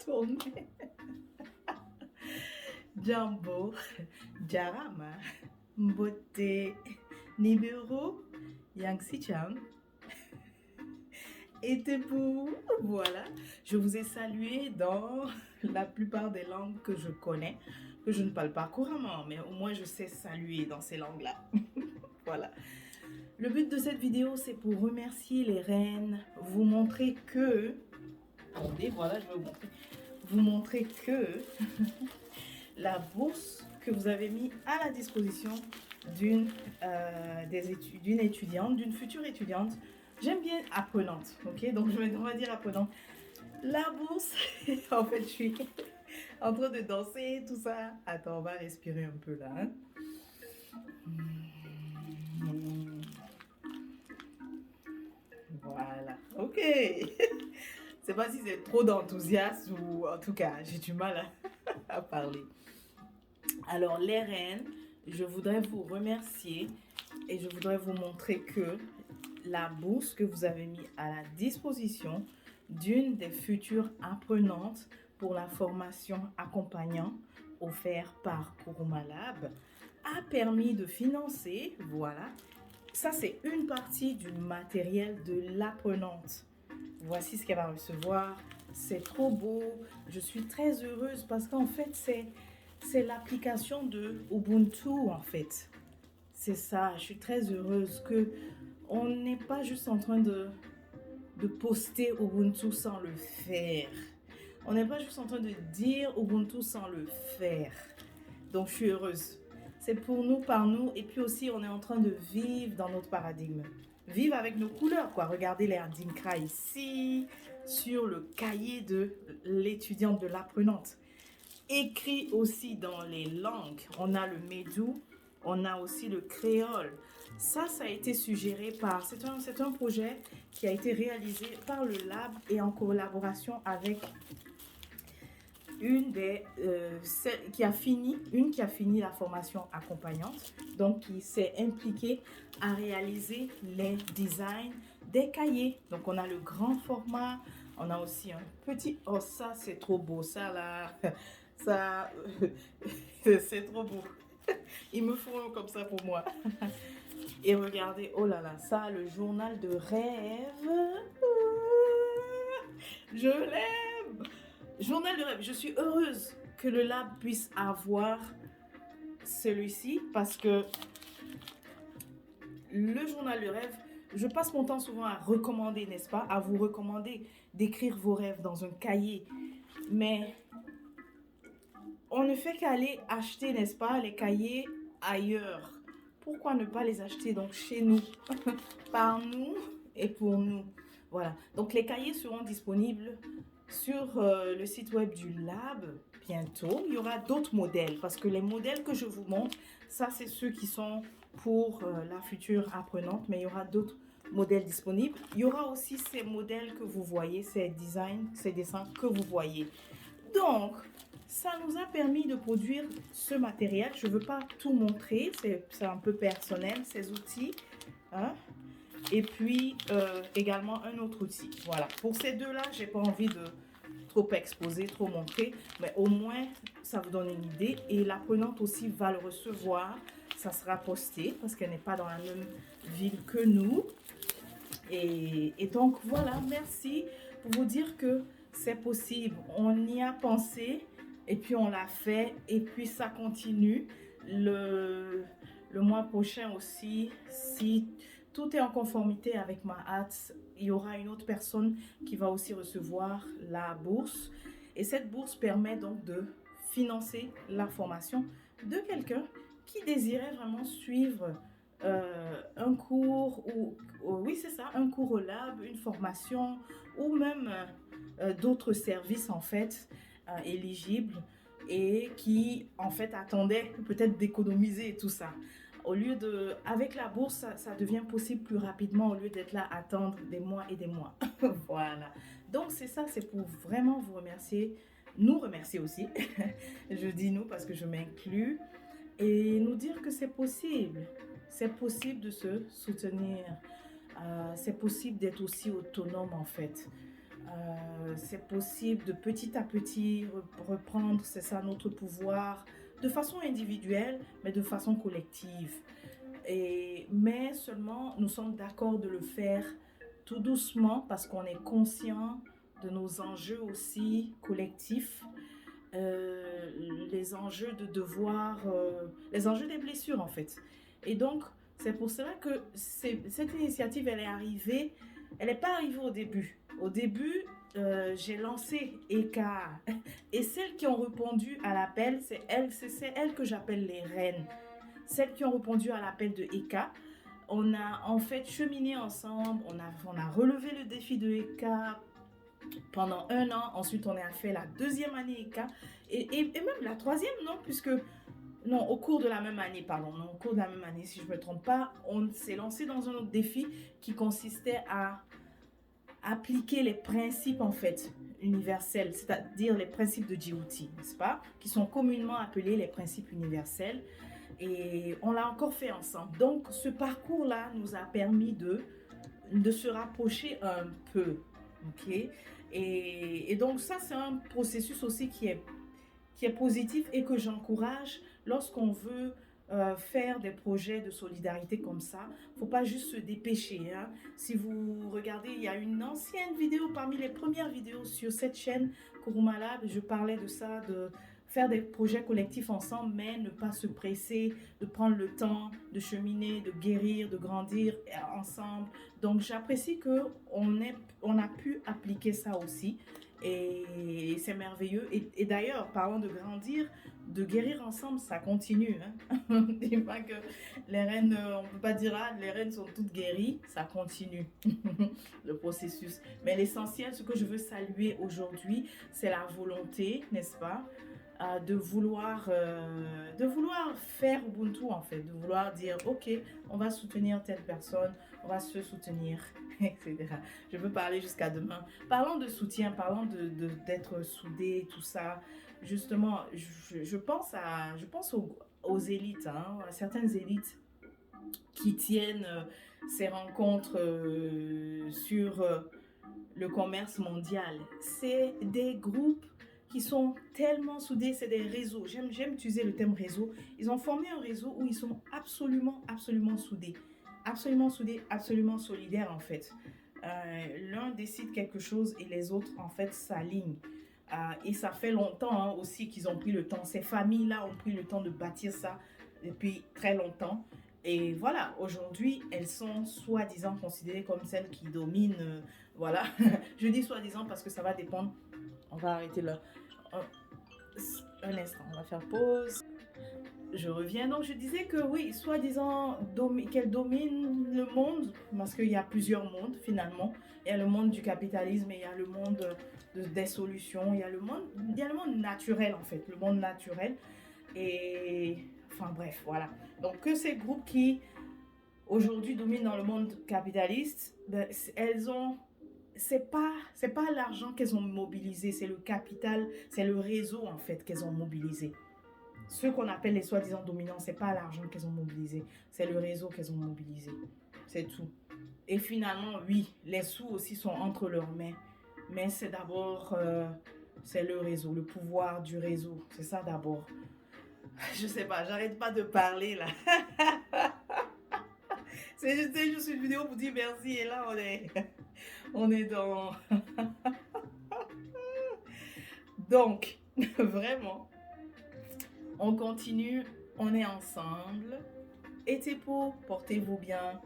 tourner. Jambo, Jarama, Mbote, Nibiru, Yangsi Cham. Et Tepu, voilà. Je vous ai salué dans la plupart des langues que je connais, que je ne parle pas couramment, mais au moins je sais saluer dans ces langues-là. Voilà. Le but de cette vidéo, c'est pour remercier les reines, vous montrer que... Attendez, voilà, je vais vous montrer. Vous montrer que la bourse que vous avez mis à la disposition d'une étudiante, d'une future étudiante, j'aime bien apprenante, ok? Donc on va dire apprenante. La bourse, en fait, je suis en train de danser, tout ça. Attends, on va respirer un peu là. Hein? Voilà, ok. C'est pas si c'est trop d'enthousiasme ou en tout cas, j'ai du mal à parler. Alors, les reines, je voudrais vous remercier et je voudrais vous montrer que la bourse que vous avez mis à la disposition d'une des futures apprenantes pour la formation accompagnant offerte par Kuruma Lab a permis de financer, voilà, ça c'est une partie du matériel de l'apprenante. Voici ce qu'elle va recevoir. C'est trop beau. Je suis très heureuse parce qu'en fait, c'est l'application de Ubuntu, en fait. C'est ça. Je suis très heureuse que on n'est pas juste en train de poster Ubuntu sans le faire. On n'est pas juste en train de dire Ubuntu sans le faire. Donc, je suis heureuse. C'est pour nous, par nous. Et puis aussi, on est en train de vivre dans notre paradigme. Vivre avec nos couleurs, quoi. Regardez les Adinkra ici, sur le cahier de l'étudiante, de l'apprenante. Écrit aussi dans les langues. On a le Médou, on a aussi le créole. Ça a été suggéré par... C'est un projet qui a été réalisé par le Lab et en collaboration avec une qui a fini la formation accompagnante, donc qui s'est impliquée à réaliser les designs des cahiers. Donc on a le grand format, on a aussi un petit... Oh ça c'est trop beau, ça là, ça c'est trop beau. Il me faut un comme ça pour moi. Et regardez, oh là là, ça, le journal de rêve. Je l'aime. Journal de rêve. Je suis heureuse que le lab puisse avoir celui-ci parce que le journal de rêve, je passe mon temps souvent à recommander, n'est-ce pas? À vous recommander d'écrire vos rêves dans un cahier. Mais on ne fait qu'aller acheter, n'est-ce pas, les cahiers ailleurs. Pourquoi ne pas les acheter donc chez nous, par nous et pour nous? Voilà. Donc les cahiers seront disponibles sur le site web du lab bientôt. Il y aura d'autres modèles parce que les modèles que je vous montre, ça c'est ceux qui sont pour la future apprenante, mais il y aura d'autres modèles disponibles. Il y aura aussi ces modèles que vous voyez, ces designs, ces dessins que vous voyez. Donc, ça nous a permis de produire ce matériel. Je ne veux pas tout montrer, c'est un peu personnel, ces outils. Hein? Et puis, également un autre outil. Voilà, pour ces deux-là, je n'ai pas envie de trop exposer, trop montrer, mais au moins, ça vous donne une idée. Et l'apprenante aussi va le recevoir. Ça sera posté parce qu'elle n'est pas dans la même ville que nous. Et donc, voilà, merci pour vous dire que c'est possible. On y a pensé et puis on l'a fait et puis ça continue. Le mois prochain aussi, si tout est en conformité avec ma hâte, il y aura une autre personne qui va aussi recevoir la bourse. Et cette bourse permet donc de financer la formation de quelqu'un qui désirait vraiment suivre un cours oui c'est ça, un cours au lab, une formation ou même d'autres services en fait éligibles et qui en fait attendaient peut-être d'économiser tout ça. Au lieu de, avec la bourse, ça devient possible plus rapidement au lieu d'être là à attendre des mois et des mois. Voilà. Donc c'est ça, c'est pour vraiment vous remercier, nous remercier aussi. Je dis nous parce que je m'inclus et nous dire que c'est possible. C'est possible de se soutenir. C'est possible d'être aussi autonome en fait. C'est possible de petit à petit reprendre, c'est ça, notre pouvoir de façon individuelle, mais de façon collective. Mais seulement, nous sommes d'accord de le faire tout doucement parce qu'on est conscient de nos enjeux aussi collectifs, euh, les enjeux de devoir, les enjeux des blessures en fait. Et donc, c'est pour cela que cette initiative, elle est arrivée, elle n'est pas arrivée au début. Au début, j'ai lancé ECA et celles qui ont répondu à l'appel, c'est elles que j'appelle les reines. Celles qui ont répondu à l'appel de ECA, on a en fait cheminé ensemble, on a relevé le défi de ECA pendant 1 an. Ensuite, on a fait la deuxième année ECA et même la troisième, non, puisque, non, au cours de la même année, pardon, non, au cours de la même année, si je ne me trompe pas, on s'est lancé dans un autre défi qui consistait à appliquer les principes, en fait, universels, c'est-à-dire les principes de Djibouti, n'est-ce pas, qui sont communément appelés les principes universels. Et on l'a encore fait ensemble. Donc, ce parcours-là nous a permis de se rapprocher un peu. OK? Et donc, ça, c'est un processus aussi qui est positif et que j'encourage lorsqu'on veut faire des projets de solidarité comme ça. Il ne faut pas juste se dépêcher. Hein. Si vous regardez, il y a une ancienne vidéo parmi les premières vidéos sur cette chaîne Kuruma Lab. Je parlais de ça, de faire des projets collectifs ensemble, mais ne pas se presser, de prendre le temps, de cheminer, de guérir, de grandir ensemble. Donc, j'apprécie qu'on a pu appliquer ça aussi. Et c'est merveilleux. Et d'ailleurs, parlant de grandir, de guérir ensemble, ça continue. Hein. Dis pas que les reines, on ne peut pas dire, ah, les reines sont toutes guéries, ça continue, le processus. Mais l'essentiel, ce que je veux saluer aujourd'hui, c'est la volonté, n'est-ce pas, de vouloir faire Ubuntu en fait, de vouloir dire, ok, on va soutenir telle personne, on va se soutenir, etc. Je peux parler jusqu'à demain. Parlons de soutien, parlons d'être soudés, tout ça. Justement, je pense aux élites, hein, à certaines élites qui tiennent ces rencontres sur le commerce mondial. C'est des groupes qui sont tellement soudés, c'est des réseaux. J'aime utiliser le terme réseau. Ils ont formé un réseau où ils sont absolument soudés. Absolument soudés, absolument solidaires en fait. L'un décide quelque chose et les autres en fait s'alignent. Et ça fait longtemps hein, aussi qu'ils ont pris le temps. Ces familles-là ont pris le temps de bâtir ça depuis très longtemps. Et voilà, aujourd'hui, elles sont soi-disant considérées comme celles qui dominent. Voilà, je dis soi-disant parce que ça va dépendre. On va arrêter là. Un instant, on va faire pause. Je reviens. Donc, je disais que oui, soi-disant qu'elle domine le monde, parce qu'il y a plusieurs mondes finalement. Il y a le monde du capitalisme et il y a le monde des solutions. Il y a le monde naturel en fait, le monde naturel. Et enfin bref, voilà. Donc, que ces groupes qui aujourd'hui dominent dans le monde capitaliste, ben, elles ont c'est pas l'argent qu'elles ont mobilisé, c'est le capital, c'est le réseau en fait qu'elles ont mobilisé. Ceux qu'on appelle les soi-disant dominants, c'est pas l'argent qu'elles ont mobilisé, c'est le réseau qu'elles ont mobilisé. C'est tout. Et finalement, oui, les sous aussi sont entre leurs mains, mais c'est d'abord c'est le réseau, le pouvoir du réseau, c'est ça d'abord. Je sais pas, j'arrête pas de parler là. C'est juste une vidéo pour dire merci et là on est dans donc vraiment on continue, on est ensemble. Et pour portez-vous bien.